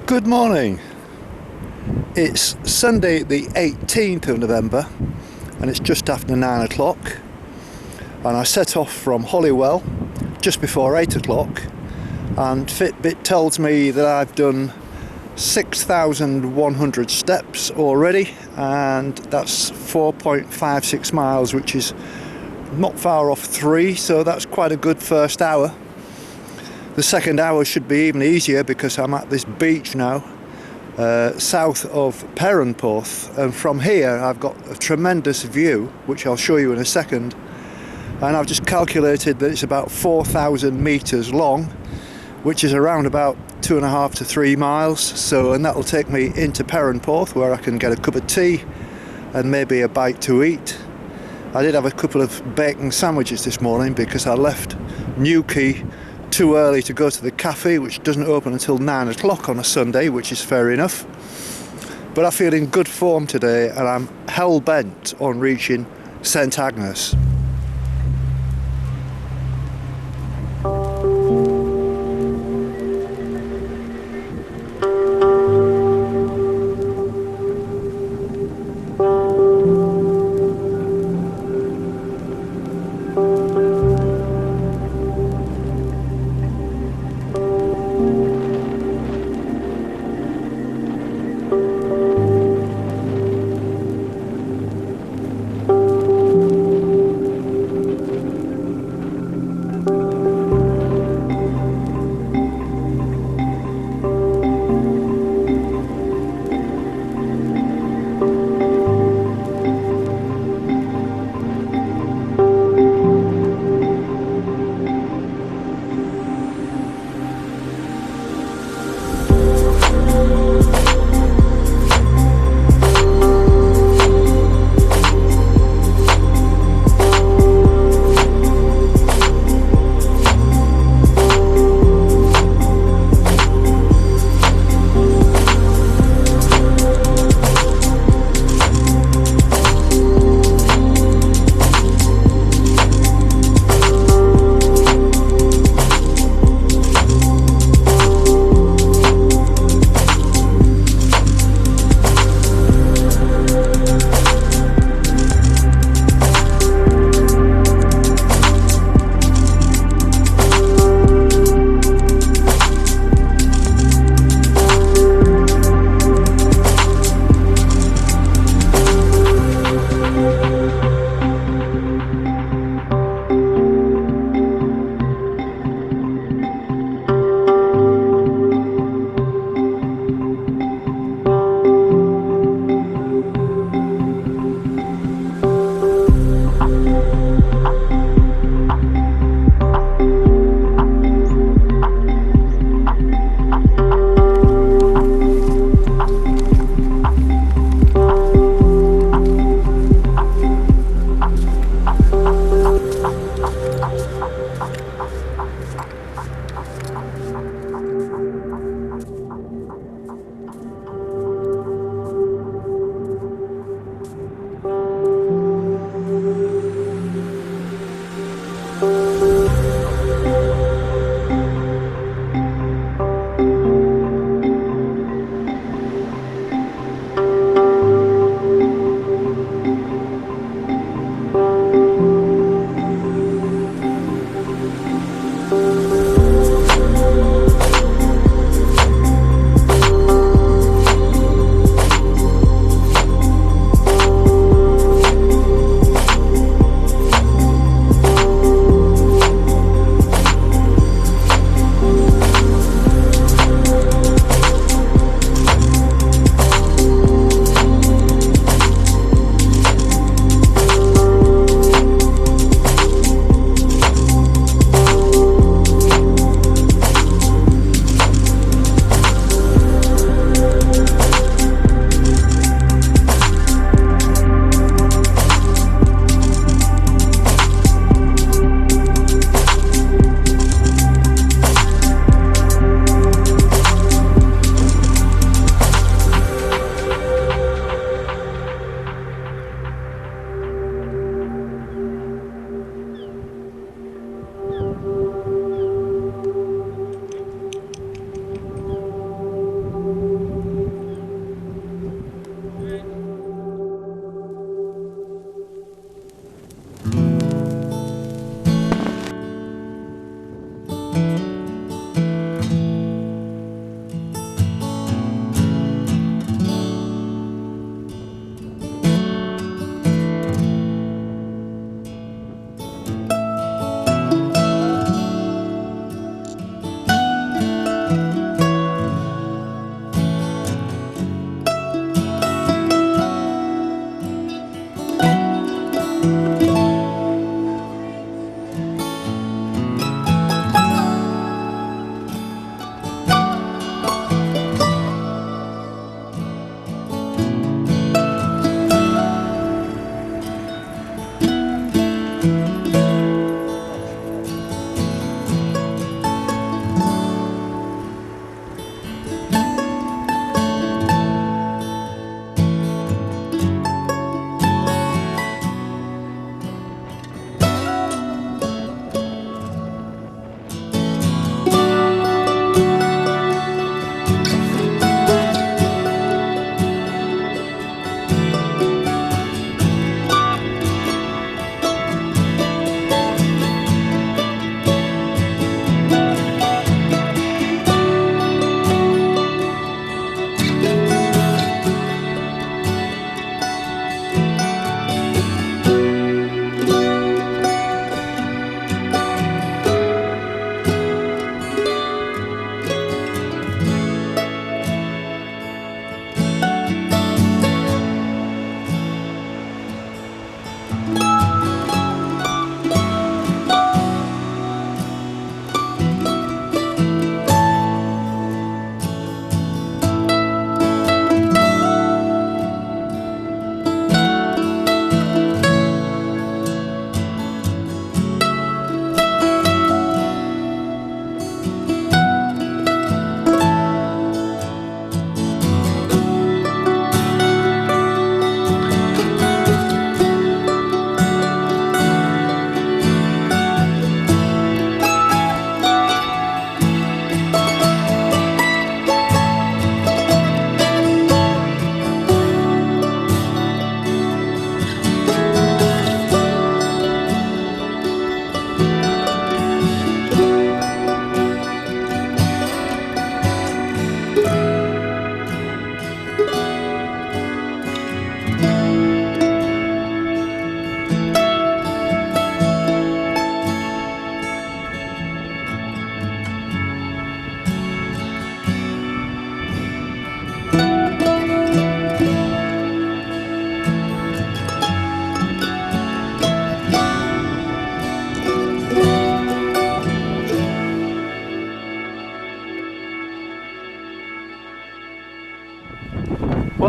Good morning. It's Sunday the 18th of November and it's just after 9 o'clock, and I set off from Holywell just before 8 o'clock, and Fitbit tells me that I've done 6,100 steps already, and that's 4.56 miles, which is not far off 3, so that's quite a good first hour. The second hour should be even easier because I'm at this beach now, south of Perranporth, and from here I've got a tremendous view, which I'll show you in a second, and I've just calculated that it's about 4,000 metres long, which is around about 2.5 to 3 miles, and that'll take me into Perranporth, where I can get a cup of tea and maybe a bite to eat. I did have a couple of bacon sandwiches this morning because I left Newquay too early to go to the cafe, which doesn't open until 9 o'clock on a Sunday, which is fair enough. But I feel in good form today, and I'm hell-bent on reaching St Agnes.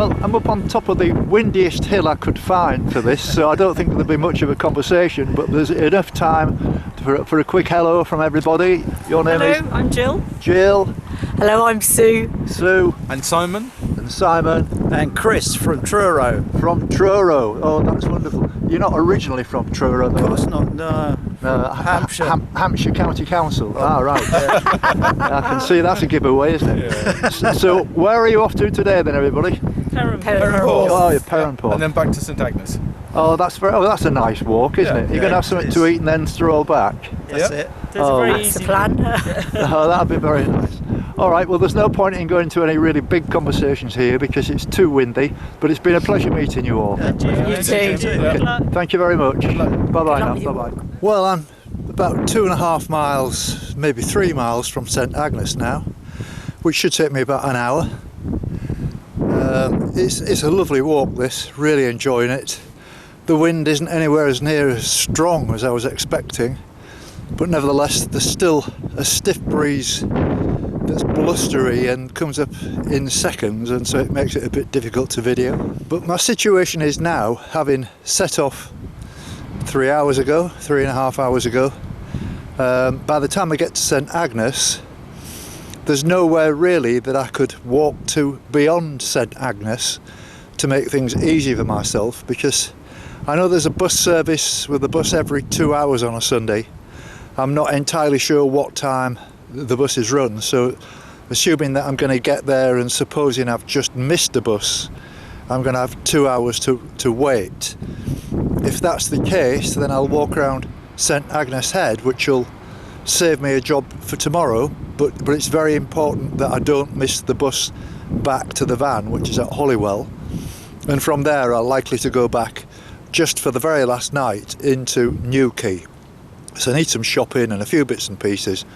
Well, I'm up on top of the windiest hill I could find for this, so I don't think there'll be much of a conversation, but there's enough time for a quick hello from everybody. Your name is? Hello, I'm Jill. Jill. Hello, I'm Sue. Sue. And Simon. And Simon. And Chris from Truro. From Truro. Oh, that's wonderful. You're not originally from Truro, though? Of course not, no. Hampshire. Hampshire County Council. Oh, right. Yeah. I can see that's a giveaway, isn't it? Yeah. So, where are you off to today, then, everybody? Perranporth. Oh, you're Perranporth. And then back to St Agnes. Oh, that's a nice walk, isn't it? You're going to have something to eat and then stroll back. That's it. That's the plan. Oh, that'd be very nice. All right, well, there's no point in going into any really big conversations here because it's too windy, but it's been a pleasure meeting you all. You too. Okay. Thank you very much. Bye-bye now. Bye-bye. Well, I'm about 2.5 miles, maybe 3 miles from St Agnes now, which should take me about an hour. It's a lovely walk, this, really enjoying it. The wind isn't anywhere as near as strong as I was expecting, but nevertheless there's still a stiff breeze that's blustery and comes up in seconds, and so it makes it a bit difficult to video. But my situation is now, having set off 3.5 hours ago, by the time I get to St Agnes, there's nowhere really that I could walk to beyond St Agnes to make things easy for myself, because I know there's a bus service with a bus every 2 hours on a Sunday. I'm not entirely sure what time the bus is run, so assuming that I'm going to get there and supposing I've just missed a bus, I'm going to have 2 hours to wait. If that's the case, then I'll walk around St Agnes Head, which will save me a job for tomorrow, but it's very important that I don't miss the bus back to the van, which is at Holywell, and from there I'm likely to go back just for the very last night into Newquay. So I need some shopping and a few bits and pieces,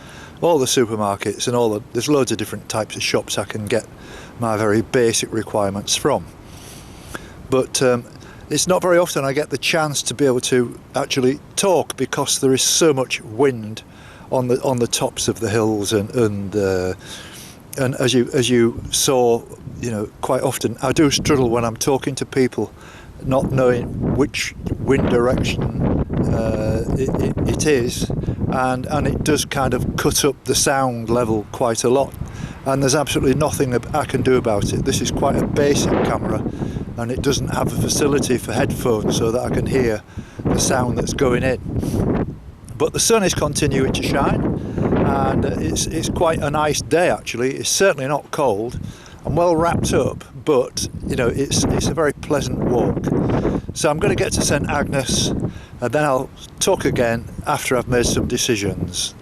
all the supermarkets and there's loads of different types of shops I can get my very basic requirements from. But it's not very often I get the chance to be able to actually talk, because there is so much wind on the tops of the hills, and as you saw, quite often I do struggle when I'm talking to people, not knowing which wind direction it is, and it does kind of cut up the sound level quite a lot, and there's absolutely nothing that I can do about it. This is quite a basic camera, and it doesn't have a facility for headphones so that I can hear the sound that's going in. But the sun is continuing to shine, and it's quite a nice day actually. It's certainly not cold. I'm well wrapped up, but it's a very pleasant walk. So I'm going to get to St Agnes, and then I'll talk again after I've made some decisions.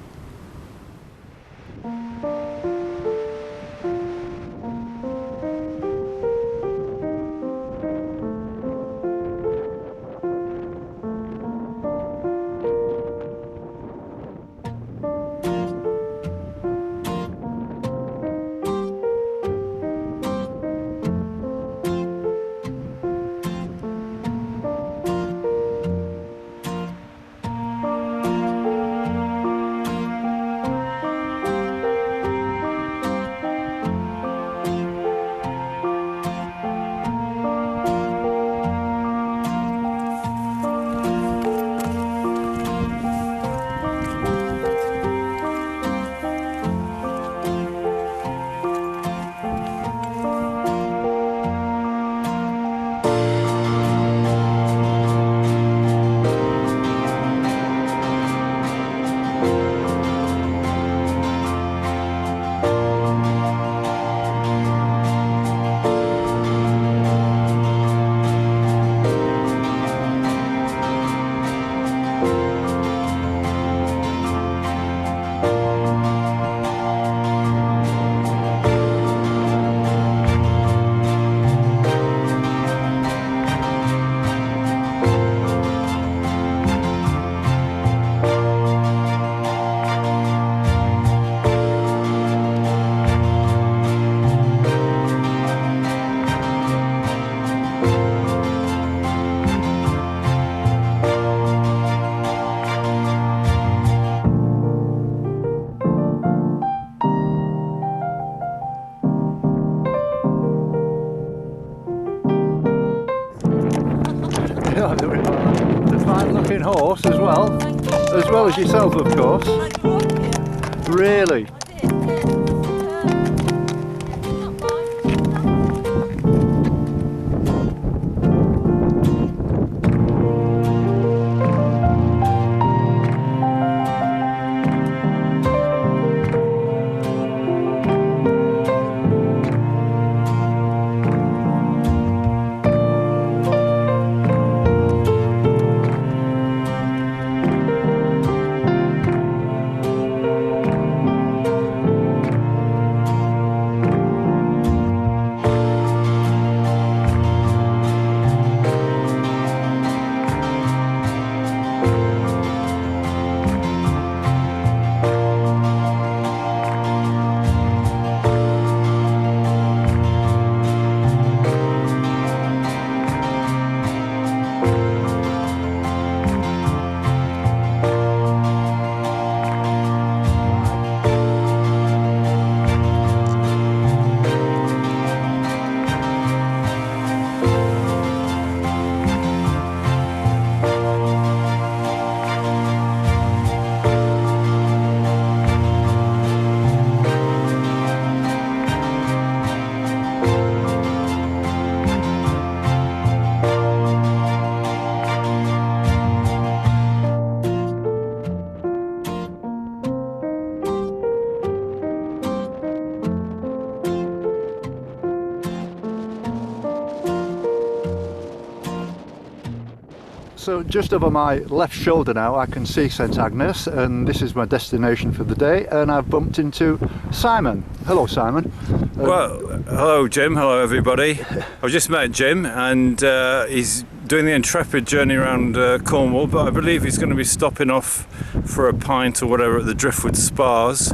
Don't worry about that. The fine-looking horse as well as yourself, of course. Really. So just over my left shoulder now I can see St Agnes, and this is my destination for the day, and I've bumped into Simon. Hello Simon. Well, hello Jim, hello everybody. I've just met Jim and he's doing the intrepid journey around Cornwall, but I believe he's going to be stopping off for a pint or whatever at the Driftwood Spas,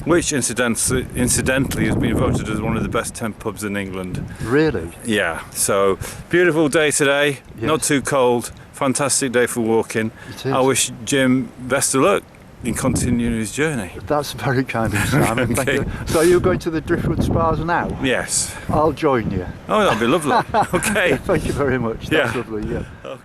which incidentally has been voted as one of the best tent pubs in England. Really? Yeah, so beautiful day today, yes. Not too cold, fantastic day for walking. It is. I wish Jim best of luck in continuing his journey. That's very kind of you, Simon. Okay. Thank you. So are you going to the Driftwood Spas now? Yes. I'll join you. Oh, that'd be lovely. Okay. Thank you very much. That's Yeah. lovely, yeah. Okay.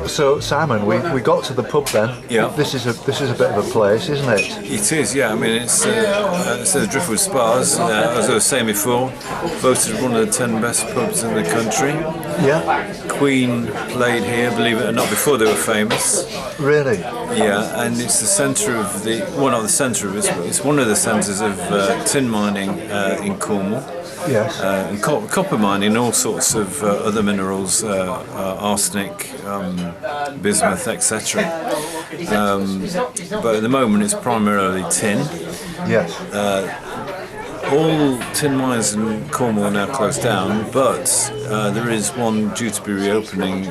So Simon, we got to the pub then. Yeah. This is a bit of a place, isn't it? It is, yeah. I mean, it's the Driftwood Spas, as I was saying before, voted one of the 10 best pubs in the country. Yeah. Queen played here, believe it or not, before they were famous. Really? Yeah, and it's the centre of the, well, not the centre of it, it's one of the centres of tin mining in Cornwall. Yes. And copper mining, all sorts of other minerals, arsenic, bismuth, etc. But at the moment it's primarily tin. Yes. All tin mines in Cornwall are now closed down, but there is one due to be reopening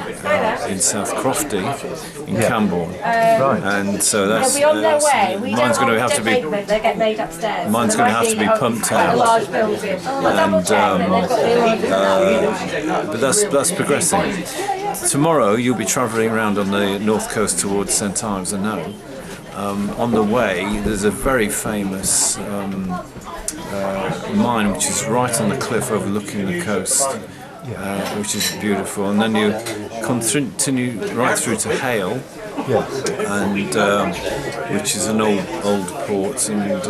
in South Crofty in Camborne. Right. And so that's They'll be on their way. We mine's don't going to want have to be they get made upstairs. mine's going to have to be pumped out. A large building. But that's progressing. Tomorrow you'll be travelling around on the north coast towards St Ives, I know. On the way there's a very famous mine which is right on the cliff overlooking the coast, which is beautiful, and then you continue right through to Hale, Yes. and which is an old port, and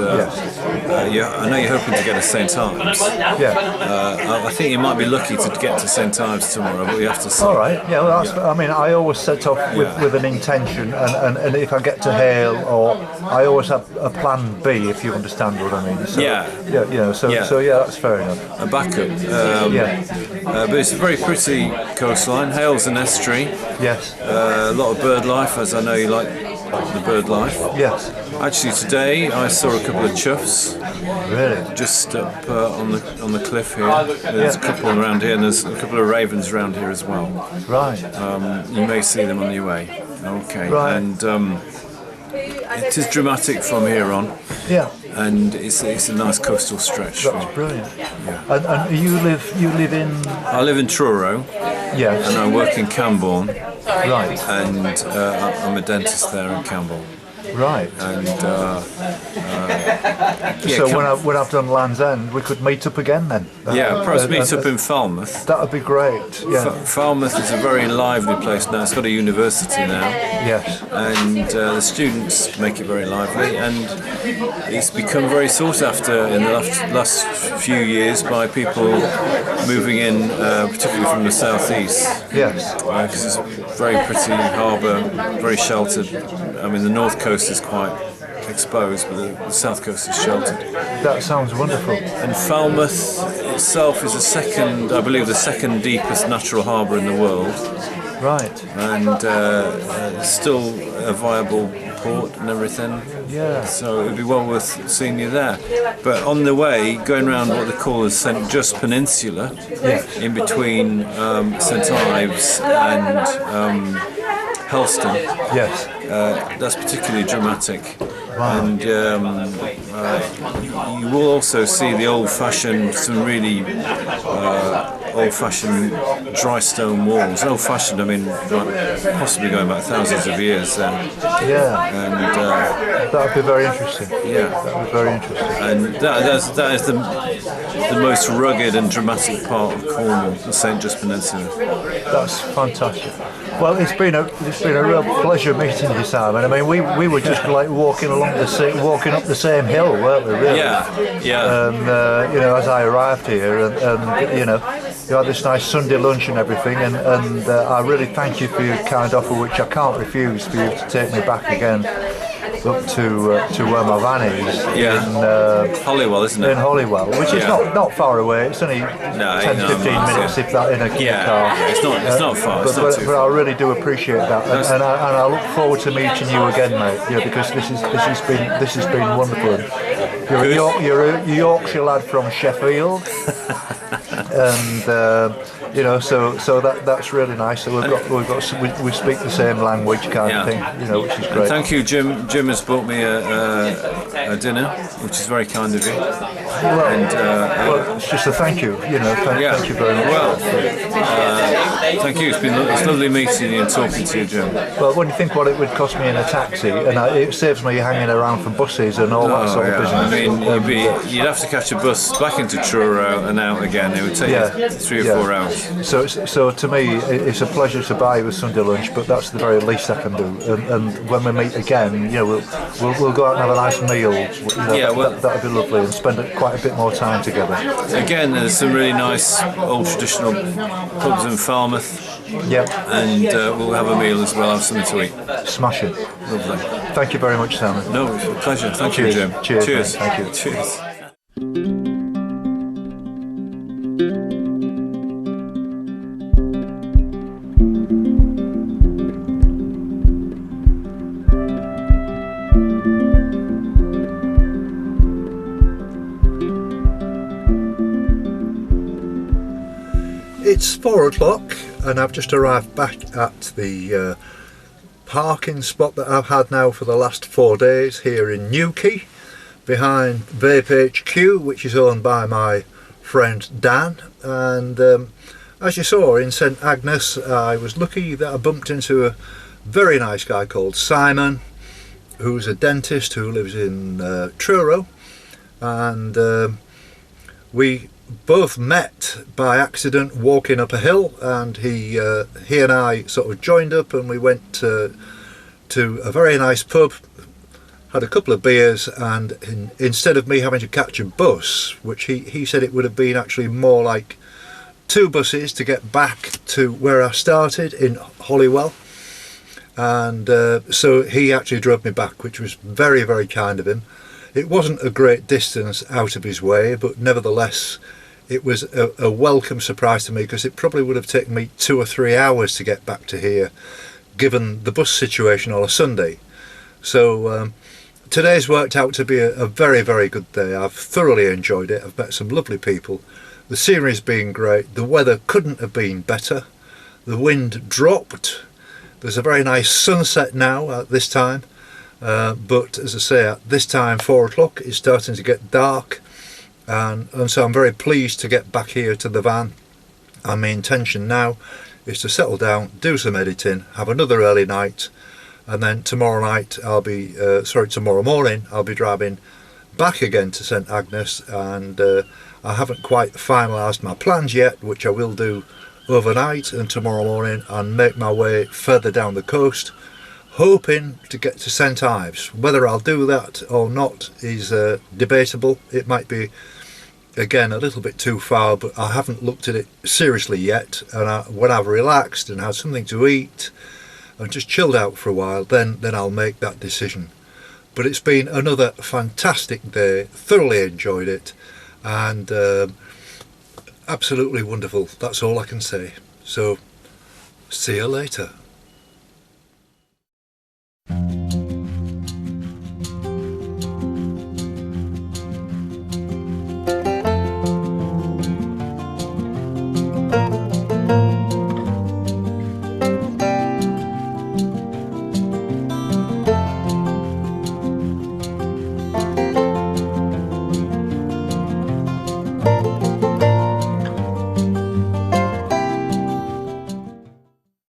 yeah, I know you're hoping to get to St Ives. Yeah. I think you might be lucky to get to St Ives tomorrow, but we have to see. All right. Yeah. Well, that's, I mean, I always set off with an intention, and if I get to Hale, or I always have a plan B, if you understand what I mean. So, Yeah. Yeah. You know. So yeah, that's fair enough. A backup. But it's a very pretty coastline. Hale's an estuary. Yes. A lot of bird life, as I know you like the bird life. Yes. Actually, today I saw a couple of chuffs Really. just up on the cliff here. There's a couple around here, and there's a couple of ravens around here as well. Right. You may see them on your way. Okay. Right. And it is dramatic from here on. Yeah. And it's a nice coastal stretch. That's brilliant. Yeah. And you live in. I live in Truro, Yes. and I work in Camborne, Right. and I'm a dentist there in Camborne. Right. And So when I've done Land's End, we could meet up again then. perhaps meet up in Falmouth. That'd be great. Yeah. Falmouth is a very lively place now. It's got a university now, Yes. and the students make it very lively, and it's become very sought after in the last few years by people moving in, particularly from the southeast. Yes. Because it's a very pretty harbour, very sheltered. I mean, the north coast is quite exposed, but the south coast is sheltered. That sounds wonderful. And Falmouth itself is I believe, the second deepest natural harbour in the world, Right. and still a viable port and everything. Yeah. So it'd be well worth seeing you there. But on the way, going around what they call the St Just Peninsula, in between St Ives and Helston, Yes. that's particularly dramatic. Wow. And you will also see the some really old-fashioned dry stone walls. Old-fashioned, I mean, like, possibly going back thousands of years. Yeah. And That would be very interesting. yeah, That would be very interesting. and that is the most rugged and dramatic part of Cornwall, the St Just Peninsula. That's fantastic. Well, it's been a real pleasure meeting you, Simon. I mean, we were just like walking up the same hill, weren't we? Really? Yeah. And you know, as I arrived here, and you know, you had this nice Sunday lunch and everything, and I really thank you for your kind offer, which I can't refuse, for you to take me back again up to where my van is in Holywell, isn't in it? Holywell, which is not far away. It's only 10-15 minutes, if that, in a car. It's not far. It's not too But I really do appreciate that, and I look forward to meeting you again, mate. Yeah, because this has been wonderful. You're a Yorkshire lad from Sheffield, and you know, so that's really nice. So we speak the same language, kind of thing, you know, which is great. Thank you, Jim. Jim has bought me a dinner, which is very kind of you. Well, it's just a thank you, you know. Thank you very much. Well, thank you. It's lovely meeting you and talking to you, Jim. Well, when you think what it would cost me in a taxi, and it saves me hanging around for buses and all that sort of business. I mean, you'd have to catch a bus back into Truro and out again. It would take you 3 or 4 hours. So to me, it's a pleasure to buy you a Sunday lunch, but that's the very least I can do. And when we meet again, you know, we'll go out and have a nice meal. You know, that'd be lovely, and spend quite a bit more time together. Again, there's some really nice old traditional pubs in Falmouth. Yep. And we'll have a meal as well, have something to eat. Smashing. Lovely. Thank you very much, Simon. No, it's a pleasure. Thank Cheers. you, Jim. Cheers. Cheers. Mate. Thank you. Cheers. It's 4 o'clock and I've just arrived back at the parking spot that I've had now for the last 4 days here in Newquay, behind Vape HQ, which is owned by my friend Dan. And as you saw in St Agnes, I was lucky that I bumped into a very nice guy called Simon, who's a dentist who lives in Truro, and we both met by accident walking up a hill, and he and I sort of joined up, and we went to a very nice pub, had a couple of beers, and instead of me having to catch a bus, which he said it would have been actually more like 2 buses to get back to where I started in Holywell, and so he actually drove me back, which was very, very kind of him. It wasn't a great distance out of his way, but nevertheless it was a welcome surprise to me, because it probably would have taken me 2 or 3 hours to get back to here given the bus situation on a Sunday. So today's worked out to be a very, very good day. I've thoroughly enjoyed it. I've met some lovely people. The scenery's been great. The weather couldn't have been better. The wind dropped. There's a very nice sunset now at this time. But as I say, at this time, 4 o'clock, it's starting to get dark. And so I'm very pleased to get back here to the van. And my intention now is to settle down, do some editing, have another early night, and then tomorrow morning I'll be driving back again to St Agnes, and I haven't quite finalised my plans yet, which I will do overnight and tomorrow morning, and make my way further down the coast, hoping to get to St Ives. Whether I'll do that or not is debatable. It might be, again, a little bit too far, but I haven't looked at it seriously yet, and when I've relaxed and had something to eat and just chilled out for a while, then I'll make that decision. But it's been another fantastic day, thoroughly enjoyed it, and absolutely wonderful. That's all I can say. So see you later.